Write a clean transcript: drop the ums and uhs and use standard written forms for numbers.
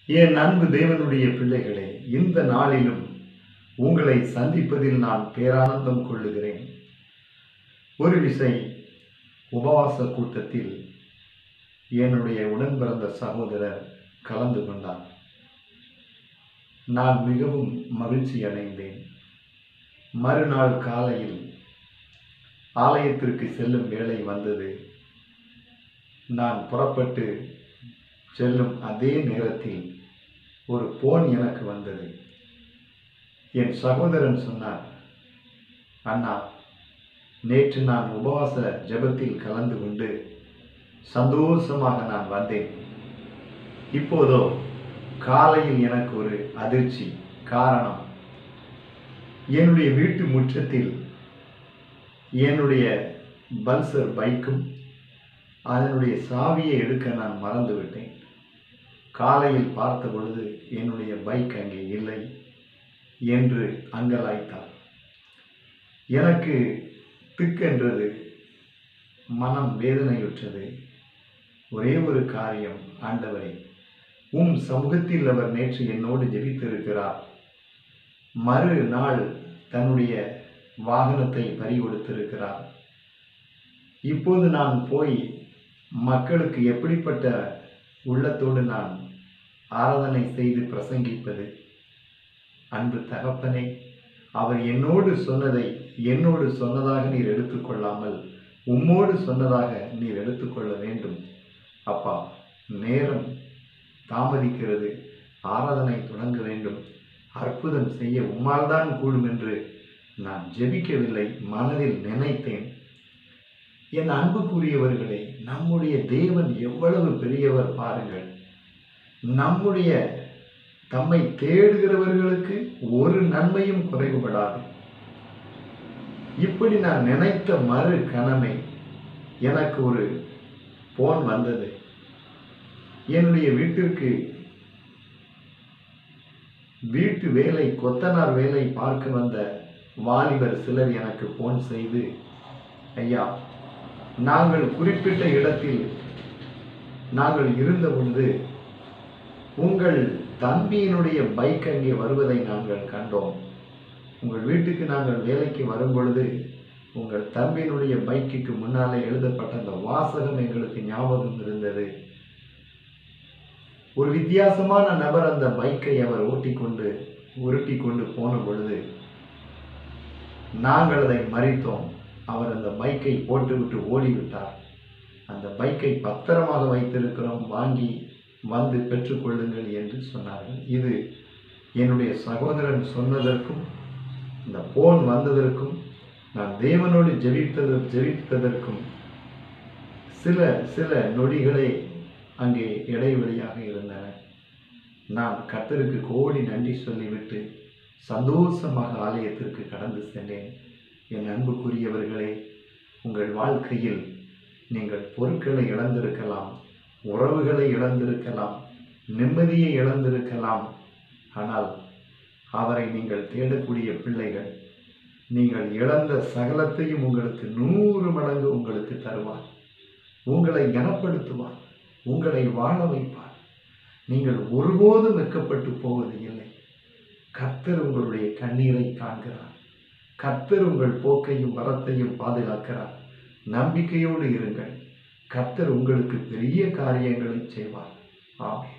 என் அன்பு தேவனுடைய பிள்ளைகளே, இந்த நாளிலும் உங்களை சந்திப்பதில் நான் பேரானந்தம் கொள்ளுகிறேன். ஒரு விசை உபவாச கூட்டத்தில் என்னுடைய உடன் பிறந்த சகோதரர் கலந்து கொண்டார். நான் மிகவும் மகிழ்ச்சி அடைந்தேன். மறுநாள் காலையில் ஆலயத்திற்கு செல்லும் வேளை வந்தது. நான் புறப்பட்டு செல்லும் அதே நேரத்தில் ஒரு போன் எனக்கு வந்தது. என் சகோதரன் சொன்னார், அண்ணா, நேற்று நான் உபவாச ஜெபத்தில் கலந்து கொண்டு சந்தோஷமாக நான் வந்தேன். இப்போதோ காலையில் எனக்கு ஒரு அதிர்ச்சி. காரணம், என்னுடைய வீட்டு முற்றத்தில் என்னுடைய பல்சர் பைக்கும் அதனுடைய சாவியை எடுக்க நான் மறந்துவிட்டேன். காலையில் பார்த்த பொழுது என்னுடைய பைக் அங்கே இல்லை என்று அங்கலாய்த்தார். எனக்கு திக்கென்றது, மனம் வேதனையுற்றது. ஒரே ஒரு காரியம், ஆண்டவரே, உம் சமூகத்தில் அவர் நேற்று என்னோடு ஜெபித்திருக்கிறார். மறுநாள் தன்னுடைய வாகனத்தை பறி கொடுத்திருக்கிறார். இப்போது நான் போய் மக்களுக்கு எப்படிப்பட்ட உள்ளத்தோடு நான் ஆராதனை செய்து பிரசங்கிப்பது? அன்பு தகப்பனே, அவர் என்னோடு சொன்னதை என்னோடு சொன்னதாக நீர் எடுத்துக்கொள்ளாமல் உம்மோடு சொன்னதாக நீர் எடுத்துக்கொள்ள வேண்டும். அப்பா, நேரம் தாமதிக்கிறது, ஆராதனை தொடங்க வேண்டும், அற்புதம் செய்ய உம்மால் தான் கூடும் என்று நான் ஜெபிக்கவில்லை, மனதில் நினைத்தேன். என் அன்புக்குரியவர்களே, நம்முடைய தேவன் எவ்வளவு பெரியவர் பாருங்கள். நம்முடைய தம்மை தேடுகிறவர்களுக்கு ஒரு நன்மையும் குறைவுபடாது. இப்படி நான் நினைத்த மறு கணமே எனக்கு ஒரு போன் வந்தது. என்னுடைய வீட்டிற்கு வீட்டு வேலை, கொத்தனார் வேலை பார்க்க வந்த வாலிபர் சிலர் எனக்கு போன் செய்து, ஐயா, நாங்கள் குறிப்பிட்ட இடத்தில் நாங்கள் இருந்த பொழுது உங்கள் தம்பியினுடைய பைக் அங்கே வருவதை நாங்கள் கண்டோம். உங்கள் வீட்டுக்கு நாங்கள் வேலைக்கு வரும் பொழுது உங்கள் தம்பியினுடைய பைக்குக்கு முன்னாலே எழுதப்பட்ட அந்த வாசகம் எங்களுக்கு ஞாபகம் இருந்தது. ஒரு வித்தியாசமான நபர் அந்த பைக்கை அவர் உருட்டி கொண்டு போன பொழுது நாங்கள் அதை மறித்தோம். அவர் அந்த பைக்கை போட்டுவிட்டு ஓடிவிட்டார். அந்த பைக்கை பத்திரமாக வைத்திருக்கிறோம், வாங்கி வந்து பெற்றுக்கொள்ளுங்கள் என்று சொன்னார்கள். இது என்னுடைய சகோதரன் சொன்னதற்கும் இந்த போன் வந்ததற்கும் நான் தேவனோடு ஜெபித்ததற்கும் சில நொடிகளே அங்கே இடைவெளியாக இருந்தன. நான் கர்த்தருக்கு கோடி நன்றி சொல்லிவிட்டு சந்தோஷமாக ஆலயத்திற்கு கடந்து சென்றேன். என் அன்புக்குரியவர்களே, உங்கள் வாழ்க்கையில் நீங்கள் பொருட்களை இழந்திருக்கலாம், உறவுகளை இழந்திருக்கலாம், நிம்மதியை இழந்திருக்கலாம். ஆனால் அவரை நீங்கள் தேடக்கூடிய பிள்ளைகள், நீங்கள் இழந்த சகலத்தையும் உங்களுக்கு 100 மடங்கு உங்களுக்கு தருவார். உங்களை கனப்படுத்துவார், உங்களை வாழ வைப்பார். நீங்கள் ஒருபோதும் வெட்கப்பட்டு போவது இல்லை. கர்த்தர் உங்களுடைய கண்ணீரை காண்கிறார். கர்த்தர் உங்கள் போக்கையும் வரத்தையும் பாதுகாக்கிறார். நம்பிக்கையோடு இருங்கள். கர்த்தர் உங்களுக்கு பெரிய காரியங்களை செய்வார். ஆமென்.